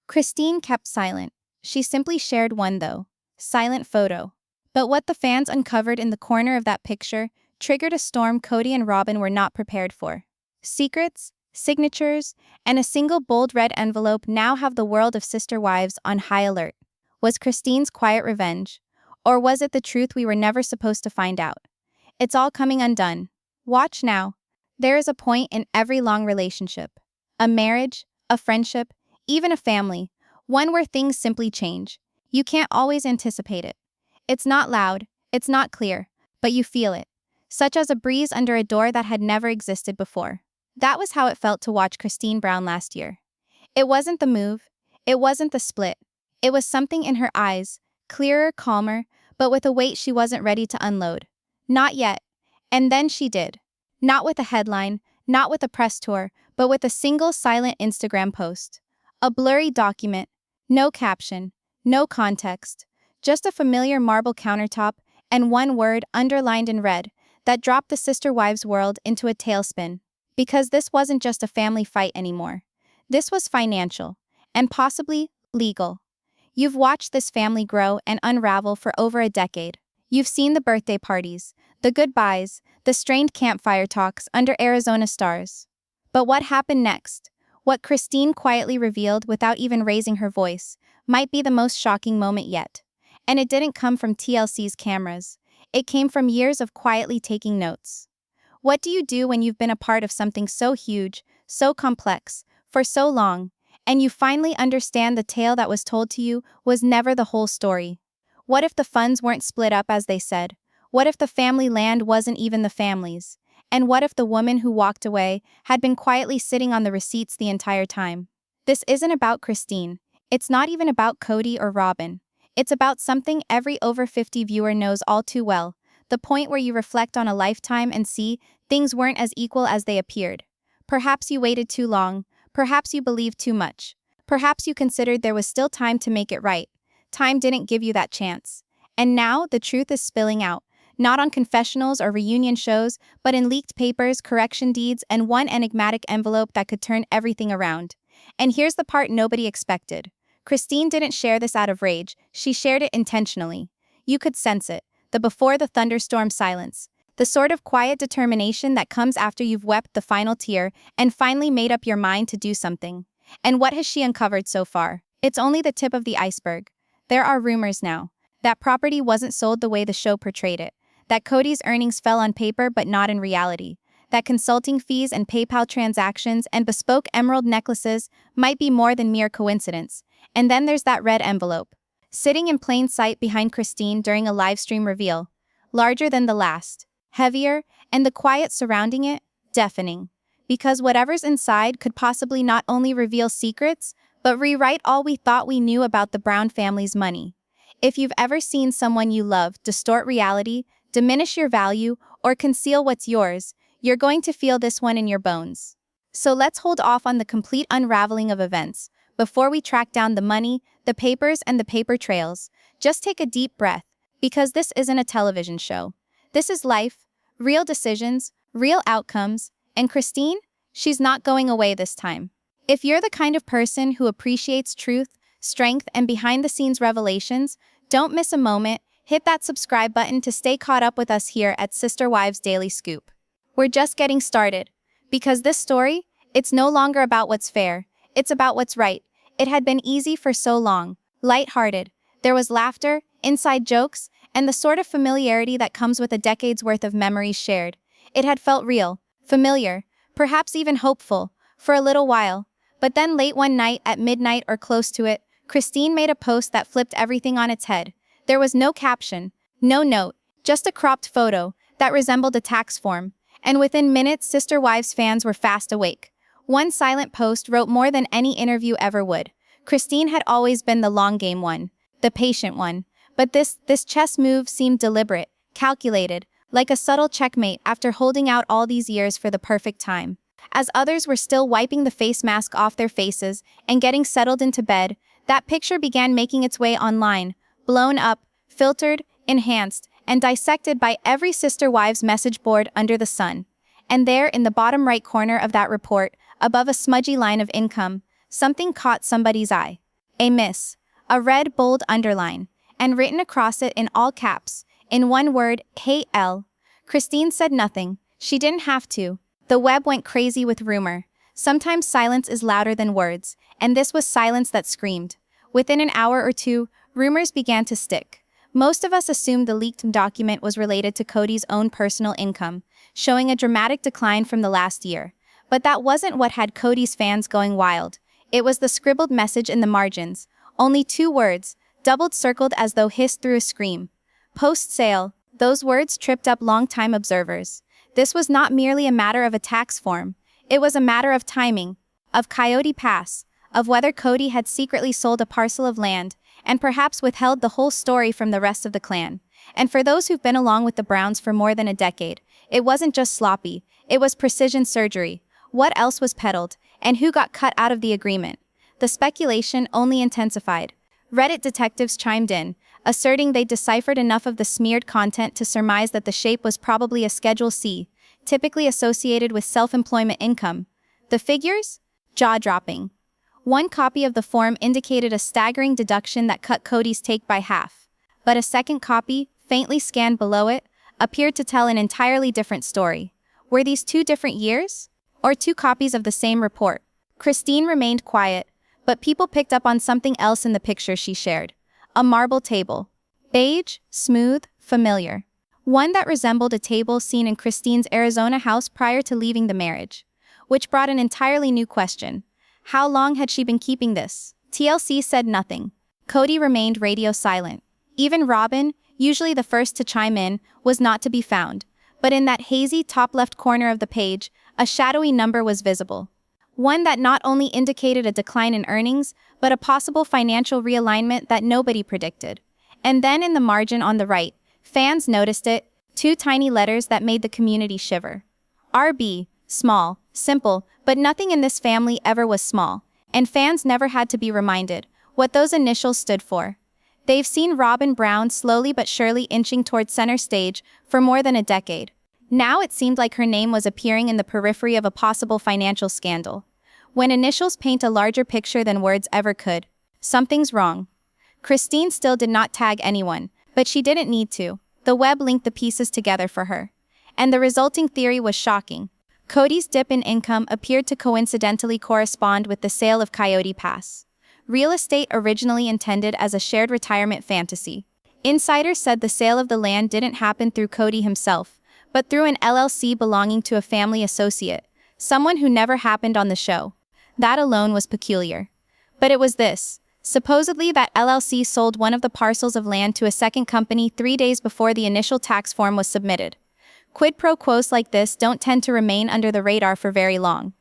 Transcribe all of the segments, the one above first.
Christine kept silent. She simply shared one, though. Silent photo. But what the fans uncovered in the corner of that picture triggered a storm Kody and Robyn were not prepared for. Secrets, signatures, and a single bold red envelope now have the world of sister wives on high alert. Was Christine's quiet revenge? Or was it the truth we were never supposed to find out? It's all coming undone. Watch now. There is a point in every long relationship. A marriage, a friendship, even a family. One where things simply change. You can't always anticipate it. It's not loud, it's not clear, but you feel it. Such as a breeze under a door that had never existed before. That was how it felt to watch Cody Brown last year. It wasn't the move, it wasn't the split. It was something in her eyes, clearer, calmer, but with a weight she wasn't ready to unload. Not yet. And then she did. Not with a headline, not with a press tour, but with a single silent Instagram post. A blurry document, no caption, no context, just a familiar marble countertop and one word underlined in red that dropped the sister wives world into a tailspin. Because this wasn't just a family fight anymore. This was financial, and possibly legal. You've watched this family grow and unravel for over a decade. You've seen the birthday parties, the goodbyes, the strained campfire talks under Arizona stars. But what happened next? What Christine quietly revealed without even raising her voice might be the most shocking moment yet. And it didn't come from TLC's cameras. It came from years of quietly taking notes. What do you do when you've been a part of something so huge, so complex, for so long, and you finally understand the tale that was told to you was never the whole story? What if the funds weren't split up as they said? What if the family land wasn't even the family's? And what if the woman who walked away had been quietly sitting on the receipts the entire time? This isn't about Christine. It's not even about Kody or Robyn. It's about something every over 50 viewer knows all too well, the point where you reflect on a lifetime and see things weren't as equal as they appeared. Perhaps you waited too long, perhaps you believed too much, perhaps you considered there was still time to make it right. Time didn't give you that chance. And now the truth is spilling out, not on confessionals or reunion shows, but in leaked papers, correction deeds, and one enigmatic envelope that could turn everything around. And here's the part nobody expected. Christine didn't share this out of rage, she shared it intentionally. You could sense it, the before the thunderstorm silence, the sort of quiet determination that comes after you've wept the final tear and finally made up your mind to do something. And what has she uncovered so far? It's only the tip of the iceberg. There are rumors now that property wasn't sold the way the show portrayed it, that Kody's earnings fell on paper but not in reality, that consulting fees and PayPal transactions and bespoke emerald necklaces might be more than mere coincidence. And then there's that red envelope, sitting in plain sight behind Christine during a livestream reveal, larger than the last, heavier, and the quiet surrounding it, deafening. Because whatever's inside could possibly not only reveal secrets, but rewrite all we thought we knew about the Brown family's money. If you've ever seen someone you love distort reality, diminish your value, or conceal what's yours, you're going to feel this one in your bones. So let's hold off on the complete unraveling of events. Before we track down the money, the papers, and the paper trails, just take a deep breath, because this isn't a television show. This is life, real decisions, real outcomes, and Christine, she's not going away this time. If you're the kind of person who appreciates truth, strength, and behind-the-scenes revelations, don't miss a moment. Hit that subscribe button to stay caught up with us here at Sister Wives Daily Scoop. We're just getting started. Because this story, it's no longer about what's fair, it's about what's right. It had been easy for so long, light-hearted. There was laughter, inside jokes, and the sort of familiarity that comes with a decade's worth of memories shared. It had felt real, familiar, perhaps even hopeful, for a little while. But then late one night at midnight or close to it, Christine made a post that flipped everything on its head. There was no caption, no note, just a cropped photo that resembled a tax form. And within minutes, Sister Wives fans were fast awake. One silent post wrote more than any interview ever would. Christine had always been the long game one, the patient one. But this chess move seemed deliberate, calculated, like a subtle checkmate after holding out all these years for the perfect time. As others were still wiping the face mask off their faces and getting settled into bed, that picture began making its way online, blown up, filtered, enhanced, and dissected by every Sister Wives message board under the sun. And there, in the bottom right corner of that report, above a smudgy line of income, something caught somebody's eye. A miss. A red bold underline. And written across it in all caps, in one word, "Hey L." Christine said nothing. She didn't have to. The web went crazy with rumor. Sometimes silence is louder than words, and this was silence that screamed. Within an hour or two, rumors began to stick. Most of us assumed the leaked document was related to Kody's own personal income, showing a dramatic decline from the last year. But that wasn't what had Kody's fans going wild. It was the scribbled message in the margins. Only 2 words, doubled circled as though hissed through a scream. Post-sale. Those words tripped up long-time observers. This was not merely a matter of a tax form. It was a matter of timing, of Coyote Pass, of whether Kody had secretly sold a parcel of land, and perhaps withheld the whole story from the rest of the clan. And for those who've been along with the Browns for more than a decade, it wasn't just sloppy, it was precision surgery. What else was peddled, and who got cut out of the agreement? The speculation only intensified. Reddit detectives chimed in, asserting they'd deciphered enough of the smeared content to surmise that the shape was probably a Schedule C, typically associated with self-employment income. The figures? Jaw-dropping. One copy of the form indicated a staggering deduction that cut Kody's take by half. But a second copy, faintly scanned below it, appeared to tell an entirely different story. Were these 2 different years? Or 2 copies of the same report? Christine remained quiet, but people picked up on something else in the picture she shared. A marble table. Beige, smooth, familiar. One that resembled a table seen in Christine's Arizona house prior to leaving the marriage. Which brought an entirely new question. How long had she been keeping this? TLC said nothing. Kody remained radio silent. Even Robyn, usually the first to chime in, was not to be found. But in that hazy top left corner of the page, a shadowy number was visible. One that not only indicated a decline in earnings, but a possible financial realignment that nobody predicted. And then in the margin on the right, fans noticed it, 2 tiny letters that made the community shiver. RB, small, simple, but nothing in this family ever was small, and fans never had to be reminded what those initials stood for. They've seen Robyn Brown slowly but surely inching toward center stage for more than a decade. Now it seemed like her name was appearing in the periphery of a possible financial scandal. When initials paint a larger picture than words ever could, something's wrong. Christine still did not tag anyone, but she didn't need to. The web linked the pieces together for her. And the resulting theory was shocking. Kody's dip in income appeared to coincidentally correspond with the sale of Coyote Pass. Real estate originally intended as a shared retirement fantasy. Insiders said the sale of the land didn't happen through Kody himself, but through an LLC belonging to a family associate, someone who never happened on the show. That alone was peculiar. But it was this. Supposedly that LLC sold one of the parcels of land to a second company 3 days before the initial tax form was submitted. Quid pro quos like this don't tend to remain under the radar for very long.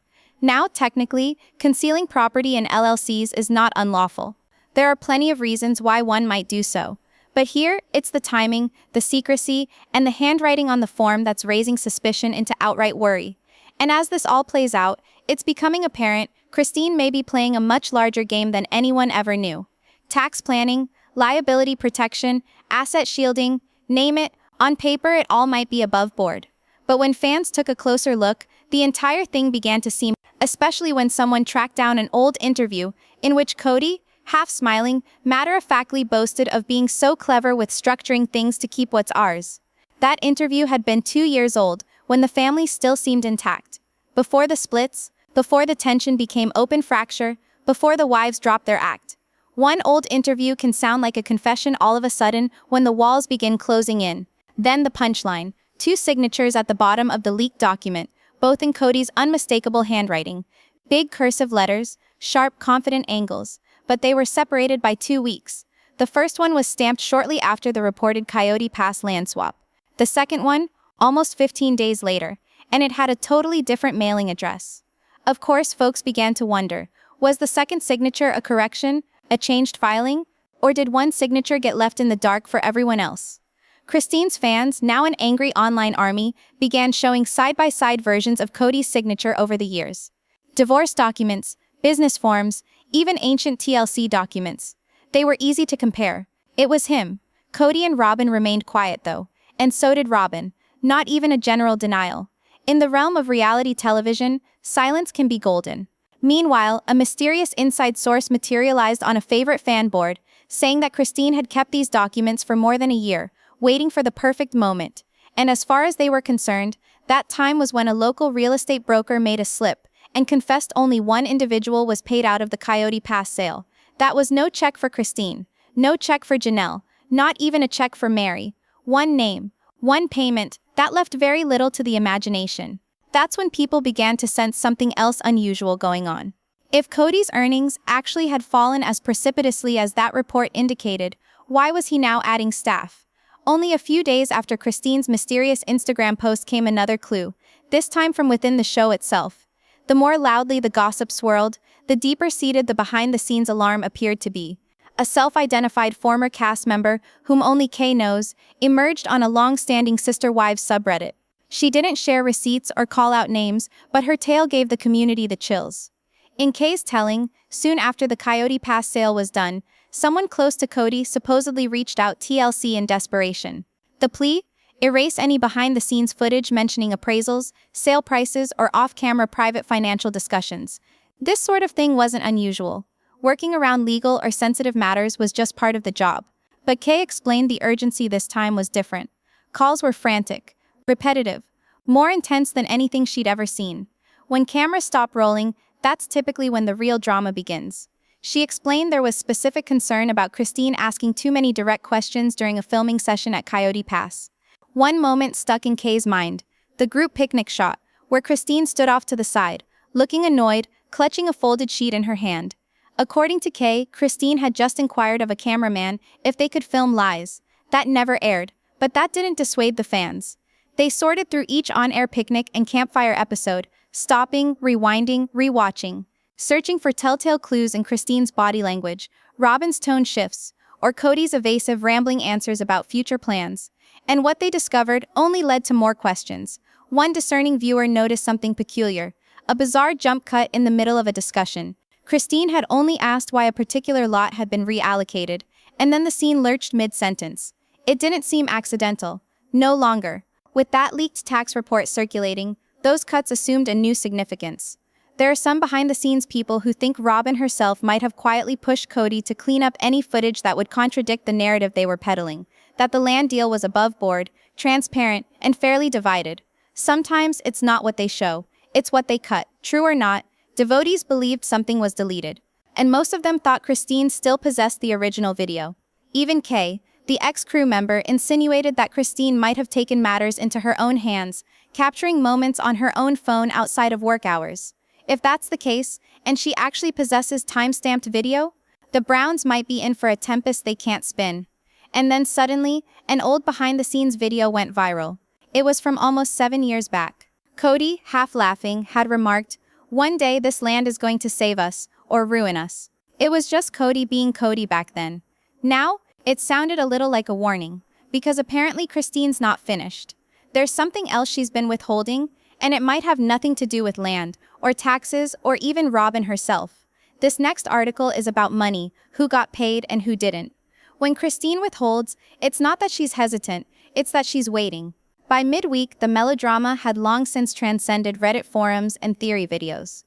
Now, technically, concealing property in LLCs is not unlawful. There are plenty of reasons why one might do so. But here, it's the timing, the secrecy, and the handwriting on the form that's raising suspicion into outright worry. And as this all plays out, it's becoming apparent Christine may be playing a much larger game than anyone ever knew. Tax planning, liability protection, asset shielding, name it, on paper it all might be above board. But when fans took a closer look, the entire thing began to seem, especially when someone tracked down an old interview in which Kody, half smiling, matter-of-factly boasted of being so clever with structuring things to keep what's ours. That interview had been 2 years old, when the family still seemed intact. Before the splits, before the tension became open fracture, before the wives dropped their act. One old interview can sound like a confession all of a sudden when the walls begin closing in. Then the punchline, 2 signatures at the bottom of the leaked document, both in Kody's unmistakable handwriting. Big cursive letters, sharp, confident angles. But they were separated by 2 weeks. The first one was stamped shortly after the reported Coyote Pass land swap. The second one, almost 15 days later, and it had a totally different mailing address. Of course, folks began to wonder, was the second signature a correction, a changed filing, or did one signature get left in the dark for everyone else? Christine's fans, now an angry online army, began showing side-by-side versions of Kody's signature over the years. Divorce documents, business forms, even ancient TLC documents. They were easy to compare. It was him. Kody and Robyn remained quiet though, and so did Robyn, not even a general denial. In the realm of reality television, silence can be golden. Meanwhile, a mysterious inside source materialized on a favorite fan board, saying that Christine had kept these documents for more than a year, waiting for the perfect moment. And as far as they were concerned, that time was when a local real estate broker made a slip and confessed only one individual was paid out of the Coyote Pass sale. That was no check for Christine, no check for Janelle, not even a check for Mary. One name, one payment, that left very little to the imagination. That's when people began to sense something else unusual going on. If Kody's earnings actually had fallen as precipitously as that report indicated, why was he now adding staff? Only a few days after Christine's mysterious Instagram post came another clue, this time from within the show itself. The more loudly the gossip swirled, the deeper-seated the behind-the-scenes alarm appeared to be. A self-identified former cast member, whom only Kay knows, emerged on a long-standing Sister Wives subreddit. She didn't share receipts or call out names, but her tale gave the community the chills. In Kay's telling, soon after the Coyote Pass sale was done, someone close to Kody supposedly reached out TLC in desperation. The plea? Erase any behind-the-scenes footage mentioning appraisals, sale prices, or off-camera private financial discussions. This sort of thing wasn't unusual. Working around legal or sensitive matters was just part of the job. But Kay explained the urgency this time was different. Calls were frantic, repetitive, more intense than anything she'd ever seen. When cameras stop rolling, that's typically when the real drama begins. She explained there was specific concern about Christine asking too many direct questions during a filming session at Coyote Pass. One moment stuck in Kay's mind, the group picnic shot, where Christine stood off to the side, looking annoyed, clutching a folded sheet in her hand. According to Kay, Christine had just inquired of a cameraman if they could film lies. That never aired, but that didn't dissuade the fans. They sorted through each on-air picnic and campfire episode, stopping, rewinding, rewatching, searching for telltale clues in Christine's body language, Robyn's tone shifts, or Kody's evasive, rambling answers about future plans. And what they discovered only led to more questions. One discerning viewer noticed something peculiar, a bizarre jump cut in the middle of a discussion. Christine had only asked why a particular lot had been reallocated, and then the scene lurched mid-sentence. It didn't seem accidental. No longer. With that leaked tax report circulating, those cuts assumed a new significance. There are some behind-the-scenes people who think Robyn herself might have quietly pushed Kody to clean up any footage that would contradict the narrative they were peddling, that the land deal was above board, transparent, and fairly divided. Sometimes it's not what they show, it's what they cut. True or not, devotees believed something was deleted, and most of them thought Christine still possessed the original video. Even Kay, the ex-crew member, insinuated that Christine might have taken matters into her own hands, capturing moments on her own phone outside of work hours. If that's the case, and she actually possesses time-stamped video, the Browns might be in for a tempest they can't spin. And then suddenly, an old behind-the-scenes video went viral. It was from almost 7 years back. Kody, half laughing, had remarked, "One day this land is going to save us, or ruin us." It was just Kody being Kody back then. Now, it sounded a little like a warning, because apparently Christine's not finished. There's something else she's been withholding, and it might have nothing to do with land, or taxes, or even Robyn herself. This next article is about money, who got paid and who didn't. When Christine withholds, it's not that she's hesitant, it's that she's waiting. By midweek, the melodrama had long since transcended Reddit forums and theory videos.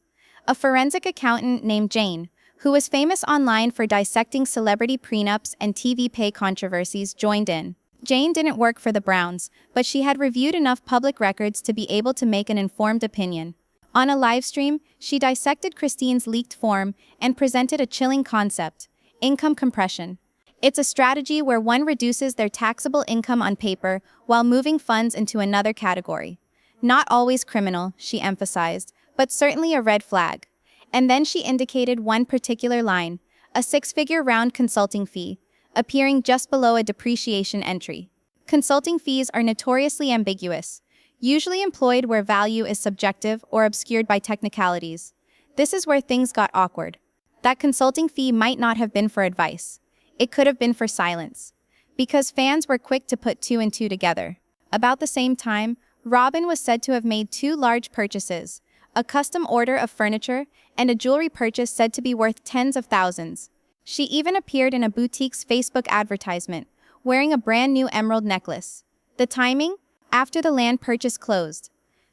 A forensic accountant named Jane, who was famous online for dissecting celebrity prenups and TV pay controversies, joined in. Jane didn't work for the Browns, but she had reviewed enough public records to be able to make an informed opinion. On a livestream, she dissected Christine's leaked form and presented a chilling concept: income compression. It's a strategy where one reduces their taxable income on paper while moving funds into another category. Not always criminal, she emphasized, but certainly a red flag. And then she indicated one particular line, a 6-figure round consulting fee, appearing just below a depreciation entry. Consulting fees are notoriously ambiguous, usually employed where value is subjective or obscured by technicalities. This is where things got awkward. That consulting fee might not have been for advice. It could have been for silence. Because fans were quick to put 2 and 2 together. About the same time, Robyn was said to have made 2 large purchases, a custom order of furniture and a jewelry purchase said to be worth tens of thousands. She even appeared in a boutique's Facebook advertisement, wearing a brand new emerald necklace. The timing? After the land purchase closed.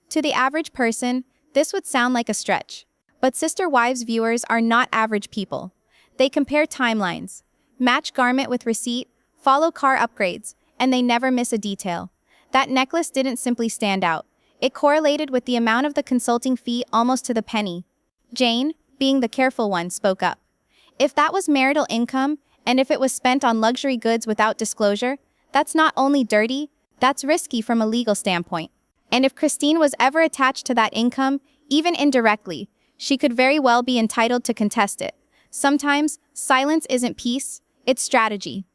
To the average person, this would sound like a stretch. But Sister Wives viewers are not average people. They compare timelines, match garment with receipt, follow car upgrades, and they never miss a detail. That necklace didn't simply stand out. It correlated with the amount of the consulting fee almost to the penny. Jane, being the careful one, spoke up. If that was marital income, and if it was spent on luxury goods without disclosure, that's not only dirty, that's risky from a legal standpoint. And if Christine was ever attached to that income, even indirectly, she could very well be entitled to contest it. Sometimes, silence isn't peace, it's strategy.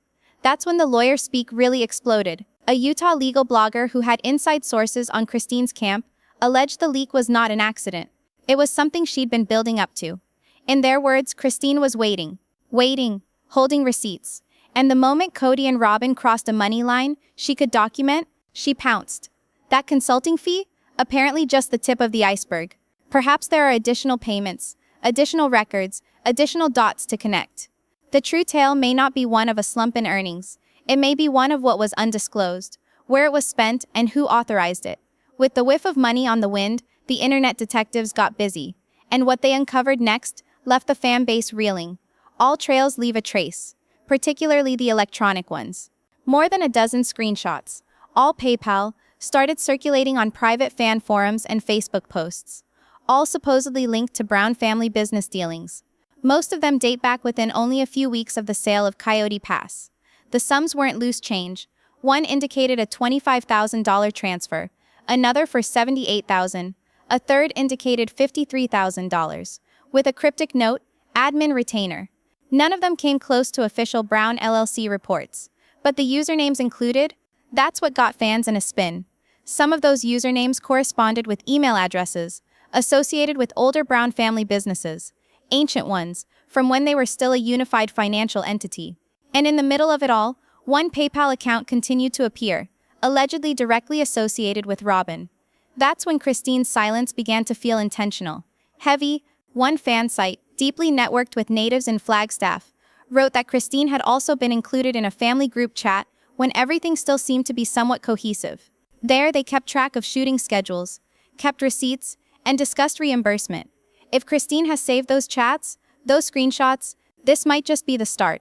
That's when the lawyer speak really exploded. A Utah legal blogger who had inside sources on Christine's camp alleged the leak was not an accident. It was something she'd been building up to. In their words, Christine was waiting, holding receipts. And the moment Kody and Robyn crossed a money line she could document, she pounced. That consulting fee? Apparently just the tip of the iceberg. Perhaps there are additional payments, additional records, additional dots to connect. The true tale may not be one of a slump in earnings. It may be one of what was undisclosed, where it was spent, and who authorized it. With the whiff of money on the wind, the internet detectives got busy. And what they uncovered next left the fan base reeling. All trails leave a trace, particularly the electronic ones. More than a dozen screenshots, all PayPal, started circulating on private fan forums and Facebook posts, all supposedly linked to Brown family business dealings. Most of them date back within only a few weeks of the sale of Coyote Pass. The sums weren't loose change. One indicated a $25,000 transfer, another for $78,000, a third indicated $53,000, with a cryptic note, admin retainer. None of them came close to official Brown LLC reports, but the usernames included. That's what got fans in a spin. Some of those usernames corresponded with email addresses associated with older Brown family businesses, ancient ones, from when they were still a unified financial entity. And in the middle of it all, one PayPal account continued to appear, allegedly directly associated with Robyn. That's when Christine's silence began to feel intentional. Heavy. One fan site, deeply networked with natives in Flagstaff, wrote that Christine had also been included in a family group chat when everything still seemed to be somewhat cohesive. There, they kept track of shooting schedules, kept receipts, and discussed reimbursement. If Christine has saved those chats, those screenshots, this might just be the start.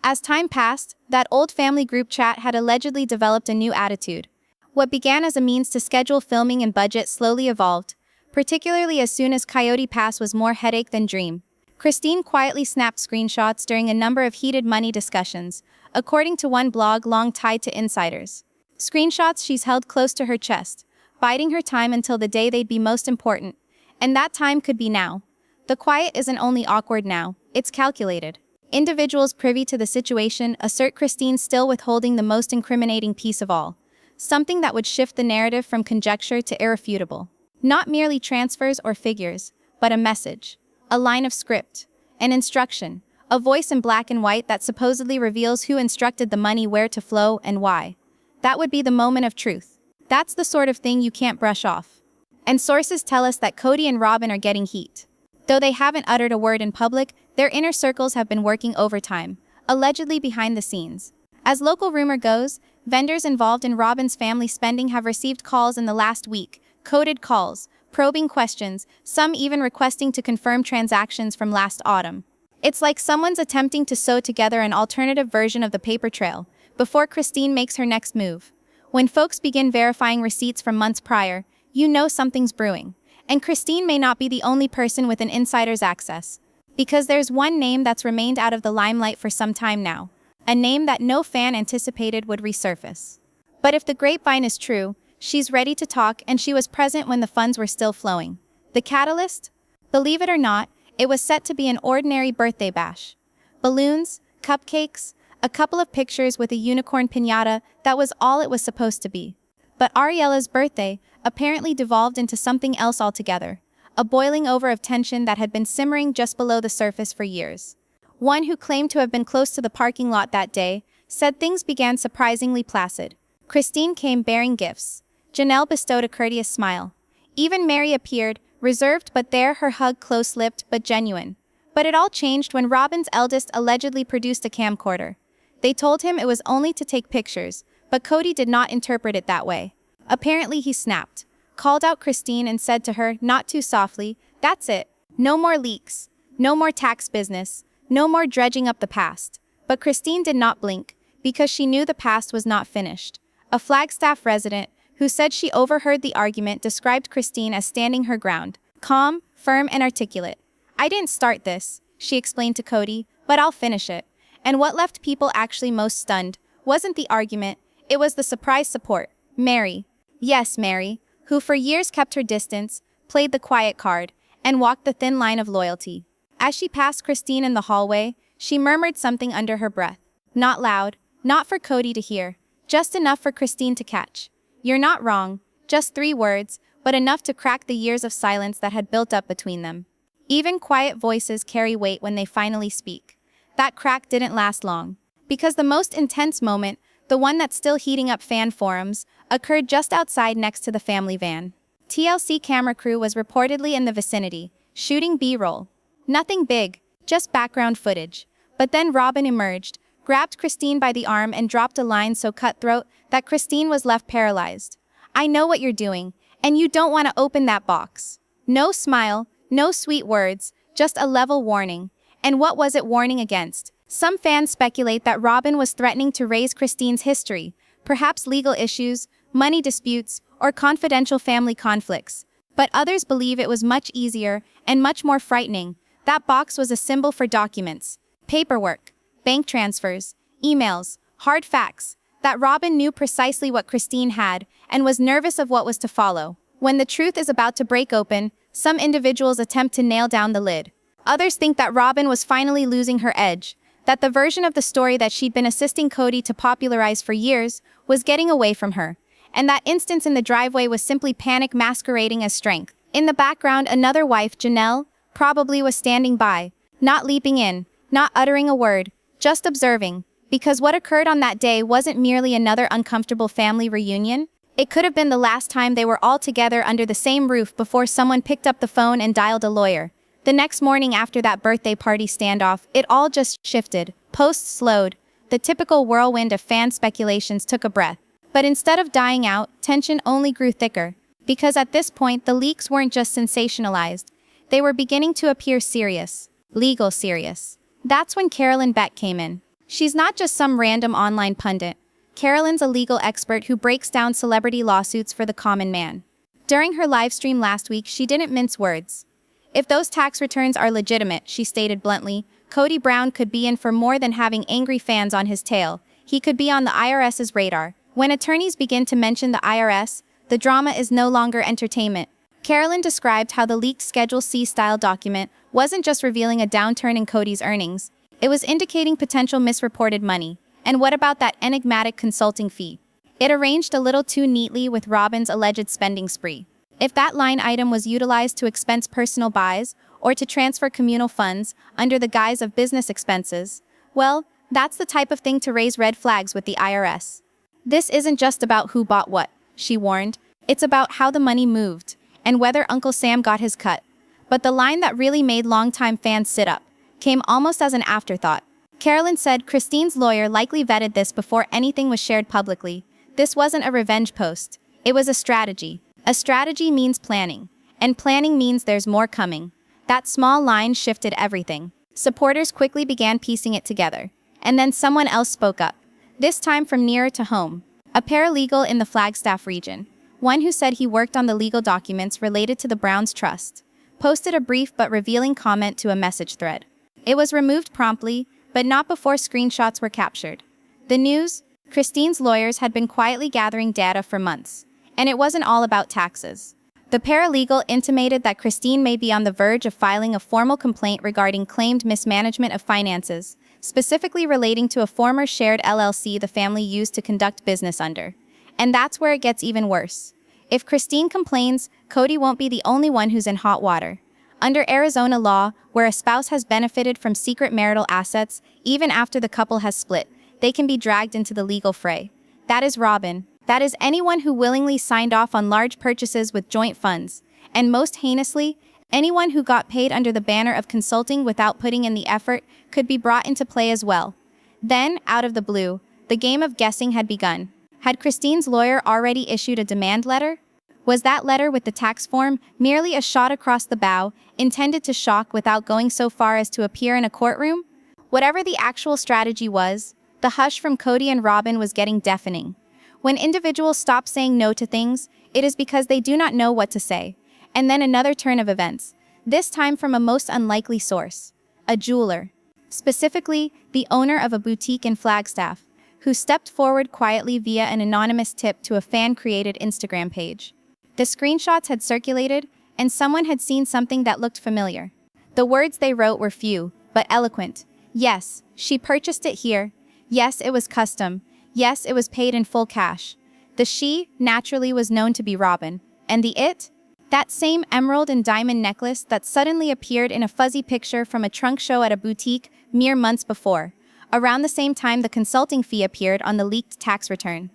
As time passed, that old family group chat had allegedly developed a new attitude. What began as a means to schedule filming and budget slowly evolved, particularly as soon as Coyote Pass was more headache than dream. Christine quietly snapped screenshots during a number of heated money discussions, according to one blog long tied to insiders. Screenshots she's held close to her chest, biding her time until the day they'd be most important. And that time could be now. The quiet isn't only awkward now, it's calculated. Individuals privy to the situation assert Christine still withholding the most incriminating piece of all. Something that would shift the narrative from conjecture to irrefutable. Not merely transfers or figures, but a message, a line of script, an instruction, a voice in black and white that supposedly reveals who instructed the money where to flow and why. That would be the moment of truth. That's the sort of thing you can't brush off. And sources tell us that Kody and Robyn are getting heat. Though they haven't uttered a word in public, their inner circles have been working overtime, allegedly behind the scenes. As local rumor goes, vendors involved in Robyn's family spending have received calls in the last week, coded calls, probing questions, some even requesting to confirm transactions from last autumn. It's like someone's attempting to sew together an alternative version of the paper trail before Christine makes her next move. When folks begin verifying receipts from months prior, you know something's brewing. And Christine may not be the only person with an insider's access. Because there's one name that's remained out of the limelight for some time now. A name that no fan anticipated would resurface. But if the grapevine is true, she's ready to talk, and she was present when the funds were still flowing. The catalyst? Believe it or not, it was set to be an ordinary birthday bash. Balloons, cupcakes, a couple of pictures with a unicorn piñata, that was all it was supposed to be. But Ariella's birthday apparently devolved into something else altogether. A boiling over of tension that had been simmering just below the surface for years. One who claimed to have been close to the parking lot that day said things began surprisingly placid. Christine came bearing gifts. Janelle bestowed a courteous smile. Even Mary appeared, reserved but there, her hug close-lipped but genuine. But it all changed when Robyn's eldest allegedly produced a camcorder. They told him it was only to take pictures, but Kody did not interpret it that way. Apparently he snapped, called out Christine and said to her, not too softly, "That's it. No more leaks. No more tax business. No more dredging up the past. But Christine did not blink, because she knew the past was not finished. A Flagstaff resident, who said she overheard the argument, described Christine as standing her ground, calm, firm, and articulate. "I didn't start this," she explained to Kody, "but I'll finish it." And what left people actually most stunned wasn't the argument, it was the surprise support. Mary. Yes, Mary, who for years kept her distance, played the quiet card, and walked the thin line of loyalty. As she passed Christine in the hallway, she murmured something under her breath. Not loud, not for Kody to hear, just enough for Christine to catch. "You're not wrong," just 3 words, but enough to crack the years of silence that had built up between them. Even quiet voices carry weight when they finally speak. That crack didn't last long, because the most intense moment, the one that's still heating up fan forums, occurred just outside next to the family van. TLC camera crew was reportedly in the vicinity, shooting B-roll. Nothing big, just background footage. But then Robyn emerged, grabbed Christine by the arm and dropped a line so cutthroat that Christine was left paralyzed. "I know what you're doing, and you don't want to open that box." No smile, no sweet words, just a level warning. And what was it warning against? Some fans speculate that Robyn was threatening to raise Christine's history, perhaps legal issues, money disputes, or confidential family conflicts. But others believe it was much easier and much more frightening. That box was a symbol for documents, paperwork, bank transfers, emails, hard facts, that Robyn knew precisely what Christine had and was nervous of what was to follow. When the truth is about to break open, some individuals attempt to nail down the lid. Others think that Robyn was finally losing her edge, that the version of the story that she'd been assisting Kody to popularize for years was getting away from her, and that instance in the driveway was simply panic masquerading as strength. In the background, another wife, Janelle, probably was standing by, not leaping in, not uttering a word, just observing, because what occurred on that day wasn't merely another uncomfortable family reunion. It could have been the last time they were all together under the same roof before someone picked up the phone and dialed a lawyer. The next morning after that birthday party standoff, it all just shifted. Posts slowed. The typical whirlwind of fan speculations took a breath. But instead of dying out, tension only grew thicker. Because at this point, the leaks weren't just sensationalized. They were beginning to appear serious. Legal serious. That's when Carolyn Beck came in. She's not just some random online pundit. Carolyn's a legal expert who breaks down celebrity lawsuits for the common man. During her live stream last week, she didn't mince words. "If those tax returns are legitimate," she stated bluntly, "Cody Brown could be in for more than having angry fans on his tail. He could be on the IRS's radar." When attorneys begin to mention the IRS, the drama is no longer entertainment. Carolyn described how the leaked Schedule C-style document wasn't just revealing a downturn in Kody's earnings, it was indicating potential misreported money. And what about that enigmatic consulting fee? It arranged a little too neatly with Robyn's alleged spending spree. If that line item was utilized to expense personal buys or to transfer communal funds under the guise of business expenses, well, that's the type of thing to raise red flags with the IRS. This isn't just about who bought what, she warned. It's about how the money moved and whether Uncle Sam got his cut. But the line that really made longtime fans sit up came almost as an afterthought. Carolyn said Christine's lawyer likely vetted this before anything was shared publicly. This wasn't a revenge post. It was a strategy. A strategy means planning, and planning means there's more coming. That small line shifted everything. Supporters quickly began piecing it together. And then someone else spoke up, this time from nearer to home. A paralegal in the Flagstaff region, one who said he worked on the legal documents related to the Browns' trust, posted a brief but revealing comment to a message thread. It was removed promptly, but not before screenshots were captured. The news? Christine's lawyers had been quietly gathering data for months. And it wasn't all about taxes. The paralegal intimated that Christine may be on the verge of filing a formal complaint regarding claimed mismanagement of finances, specifically relating to a former shared LLC the family used to conduct business under. And that's where it gets even worse. If Christine complains, Kody won't be the only one who's in hot water. Under Arizona law, where a spouse has benefited from secret marital assets, even after the couple has split, they can be dragged into the legal fray. That is Robyn. That is anyone who willingly signed off on large purchases with joint funds. And most heinously, anyone who got paid under the banner of consulting without putting in the effort could be brought into play as well. Then, out of the blue, the game of guessing had begun. Had Christine's lawyer already issued a demand letter? Was that letter with the tax form merely a shot across the bow, intended to shock without going so far as to appear in a courtroom? Whatever the actual strategy was, the hush from Kody and Robyn was getting deafening. When individuals stop saying no to things, it is because they do not know what to say. And then another turn of events, this time from a most unlikely source. A jeweler. Specifically, the owner of a boutique in Flagstaff, who stepped forward quietly via an anonymous tip to a fan-created Instagram page. The screenshots had circulated, and someone had seen something that looked familiar. The words they wrote were few, but eloquent. Yes, she purchased it here. Yes, it was custom. Yes, it was paid in full cash. The she, naturally, was known to be Robyn. And the it? That same emerald and diamond necklace that suddenly appeared in a fuzzy picture from a trunk show at a boutique mere months before. Around the same time the consulting fee appeared on the leaked tax return.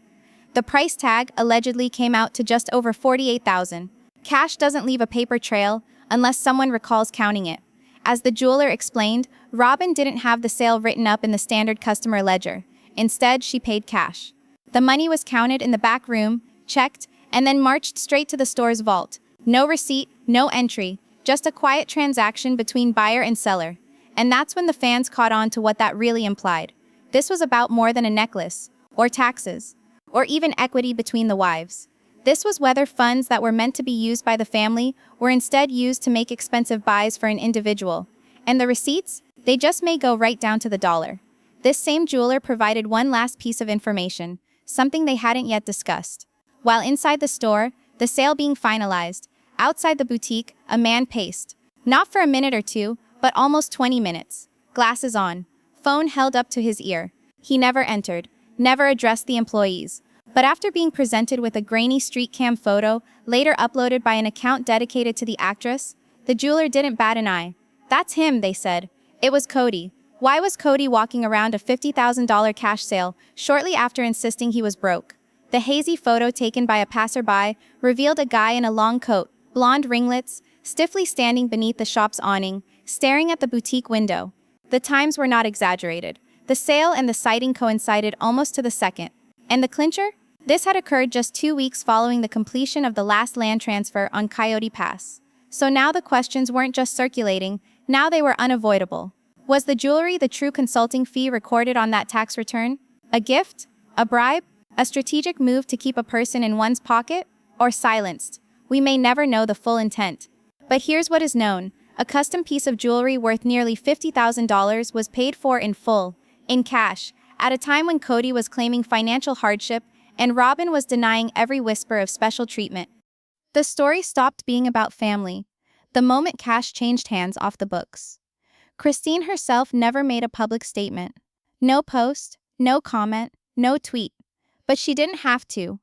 The price tag allegedly came out to just over $48,000. Cash doesn't leave a paper trail unless someone recalls counting it. As the jeweler explained, Robyn didn't have the sale written up in the standard customer ledger. Instead, she paid cash. The money was counted in the back room, checked, and then marched straight to the store's vault. No receipt, no entry, just a quiet transaction between buyer and seller. And that's when the fans caught on to what that really implied. This was about more than a necklace, or taxes, or even equity between the wives. This was whether funds that were meant to be used by the family were instead used to make expensive buys for an individual. And the receipts? They just may go right down to the dollar. This same jeweler provided one last piece of information, something they hadn't yet discussed. While inside the store, the sale being finalized, outside the boutique, a man paced. Not for a minute or two, but almost 20 minutes. Glasses on. Phone held up to his ear. He never entered, never addressed the employees. But after being presented with a grainy street cam photo, later uploaded by an account dedicated to the actress, the jeweler didn't bat an eye. That's him, they said. It was Kody. Why was Kody walking around a $50,000 cash sale shortly after insisting he was broke? The hazy photo taken by a passerby revealed a guy in a long coat, blonde ringlets, stiffly standing beneath the shop's awning, staring at the boutique window. The times were not exaggerated. The sale and the sighting coincided almost to the second. And the clincher? This had occurred just 2 weeks following the completion of the last land transfer on Coyote Pass. So now the questions weren't just circulating, now they were unavoidable. Was the jewelry the true consulting fee recorded on that tax return? A gift? A bribe? A strategic move to keep a person in one's pocket? Or silenced? We may never know the full intent. But here's what is known. A custom piece of jewelry worth nearly $50,000 was paid for in full, in cash, at a time when Kody was claiming financial hardship and Robyn was denying every whisper of special treatment. The story stopped being about family the moment cash changed hands off the books. Christine herself never made a public statement. No post, no comment, no tweet. But she didn't have to.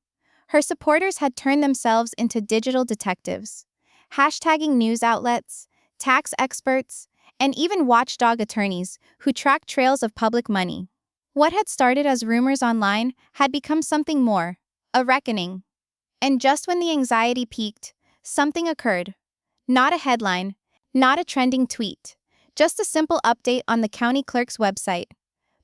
Her supporters had turned themselves into digital detectives, hashtagging news outlets, tax experts, and even watchdog attorneys who track trails of public money. What had started as rumors online had become something more, a reckoning. And just when the anxiety peaked, something occurred. Not a headline, not a trending tweet, just a simple update on the county clerk's website.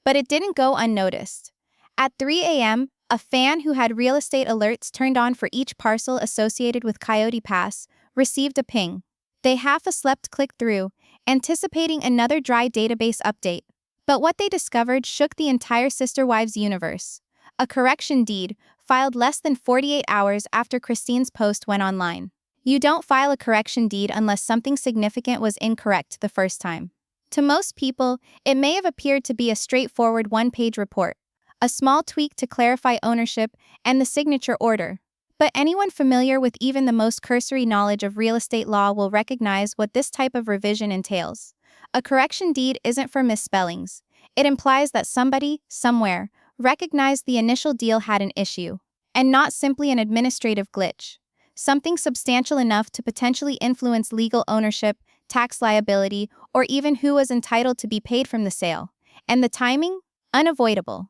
But it didn't go unnoticed. At 3 a.m., a fan who had real estate alerts turned on for each parcel associated with Coyote Pass received a ping. They half-asleep clicked through, anticipating another dry database update. But what they discovered shook the entire Sister Wives universe. A correction deed, filed less than 48 hours after Christine's post went online. You don't file a correction deed unless something significant was incorrect the first time. To most people, it may have appeared to be a straightforward one-page report, a small tweak to clarify ownership and the signature order. But anyone familiar with even the most cursory knowledge of real estate law will recognize what this type of revision entails. A correction deed isn't for misspellings. It implies that somebody, somewhere, recognized the initial deal had an issue, and not simply an administrative glitch. Something substantial enough to potentially influence legal ownership, tax liability, or even who was entitled to be paid from the sale. And the timing? Unavoidable.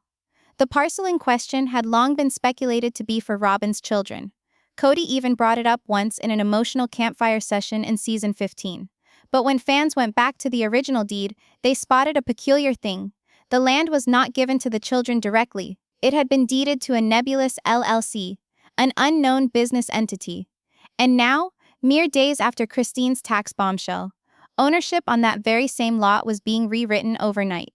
The parcel in question had long been speculated to be for Robyn's children. Kody even brought it up once in an emotional campfire session in season 15. But when fans went back to the original deed, they spotted a peculiar thing. The land was not given to the children directly. It had been deeded to a nebulous LLC, an unknown business entity. And now, mere days after Christine's tax bombshell, ownership on that very same lot was being rewritten overnight.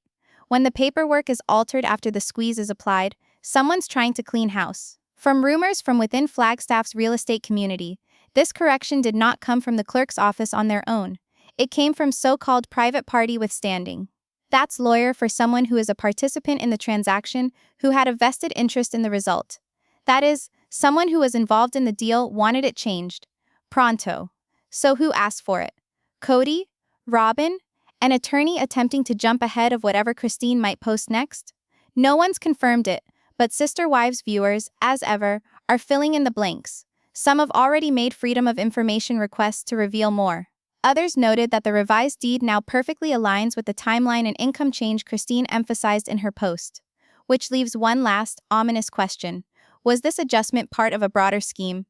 When the paperwork is altered after the squeeze is applied, someone's trying to clean house. From rumors from within Flagstaff's real estate community, this correction did not come from the clerk's office on their own. It came from so-called private party withstanding. That's lawyer for someone who is a participant in the transaction who had a vested interest in the result. That is, someone who was involved in the deal wanted it changed. Pronto. So who asked for it? Kody? Robyn? An attorney attempting to jump ahead of whatever Christine might post next? No one's confirmed it, but Sister Wives viewers, as ever, are filling in the blanks. Some have already made Freedom of Information requests to reveal more. Others noted that the revised deed now perfectly aligns with the timeline and income change Christine emphasized in her post. Which leaves one last, ominous question. Was this adjustment part of a broader scheme?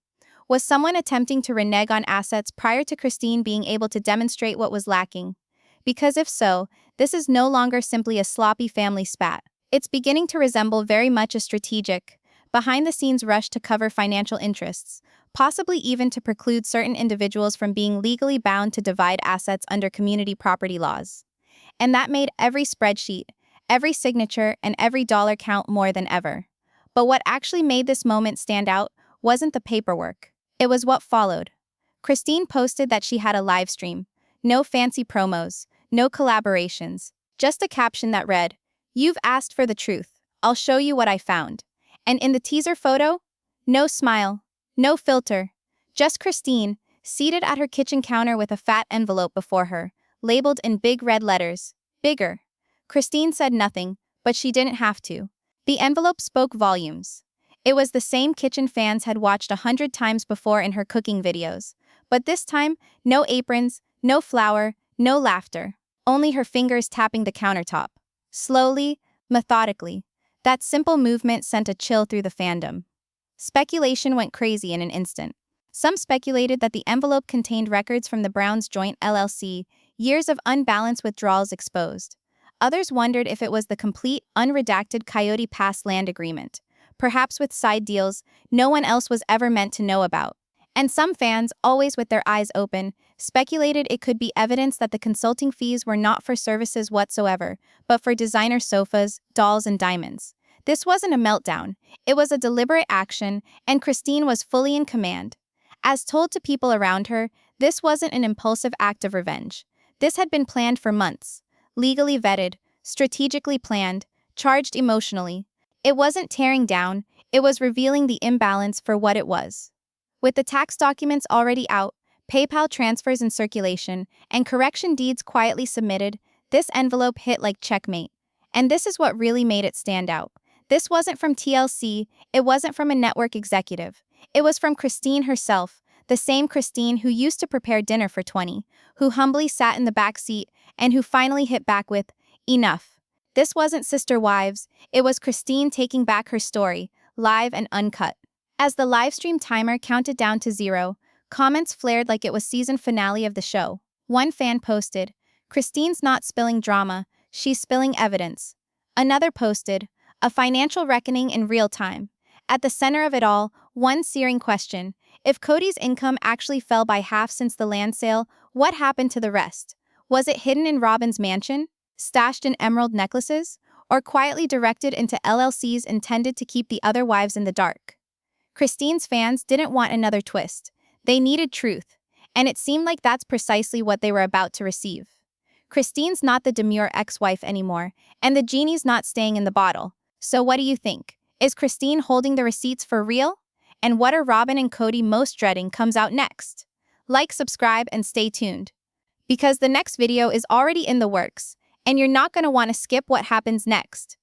Was someone attempting to renege on assets prior to Christine being able to demonstrate what was lacking? Because if so, this is no longer simply a sloppy family spat. It's beginning to resemble very much a strategic, behind-the-scenes rush to cover financial interests, possibly even to preclude certain individuals from being legally bound to divide assets under community property laws. And that made every spreadsheet, every signature, and every dollar count more than ever. But what actually made this moment stand out wasn't the paperwork. It was what followed. Christine posted that she had a live stream. No fancy promos, no collaborations, just a caption that read, "You've asked for the truth. I'll show you what I found." And in the teaser photo, no smile, no filter, just Christine, seated at her kitchen counter with a fat envelope before her, labeled in big red letters, "Bigger." Christine said nothing, but she didn't have to. The envelope spoke volumes. It was the same kitchen fans had watched 100 times before in her cooking videos. But this time, no aprons, no flour, no laughter. Only her fingers tapping the countertop. Slowly, methodically. That simple movement sent a chill through the fandom. Speculation went crazy in an instant. Some speculated that the envelope contained records from the Browns' joint LLC, years of unbalanced withdrawals exposed. Others wondered if it was the complete, unredacted Coyote Pass land agreement, perhaps with side deals no one else was ever meant to know about. And some fans, always with their eyes open, speculated it could be evidence that the consulting fees were not for services whatsoever, but for designer sofas, dolls, and diamonds. This wasn't a meltdown. It was a deliberate action, and Christine was fully in command. As told to people around her, this wasn't an impulsive act of revenge. This had been planned for months. Legally vetted, strategically planned, charged emotionally. It wasn't tearing down, it was revealing the imbalance for what it was. With the tax documents already out, PayPal transfers in circulation, and correction deeds quietly submitted, this envelope hit like checkmate. And this is what really made it stand out. This wasn't from TLC, it wasn't from a network executive. It was from Christine herself, the same Christine who used to prepare dinner for 20, who humbly sat in the back seat, and who finally hit back with, "Enough." This wasn't Sister Wives, it was Christine taking back her story, live and uncut. As the livestream timer counted down to 0, comments flared like it was season finale of the show. One fan posted, "Christine's not spilling drama, she's spilling evidence." Another posted, "A financial reckoning in real time." At the center of it all, one searing question. If Kody's income actually fell by half since the land sale, what happened to the rest? Was it hidden in Robyn's mansion? Stashed in emerald necklaces? Or quietly directed into LLCs intended to keep the other wives in the dark? Christine's fans didn't want another twist. They needed truth. And it seemed like that's precisely what they were about to receive. Christine's not the demure ex-wife anymore, and the genie's not staying in the bottle. So what do you think? Is Christine holding the receipts for real? And what are Robyn and Kody most dreading comes out next? Like, subscribe, and stay tuned. Because the next video is already in the works, and you're not going to want to skip what happens next.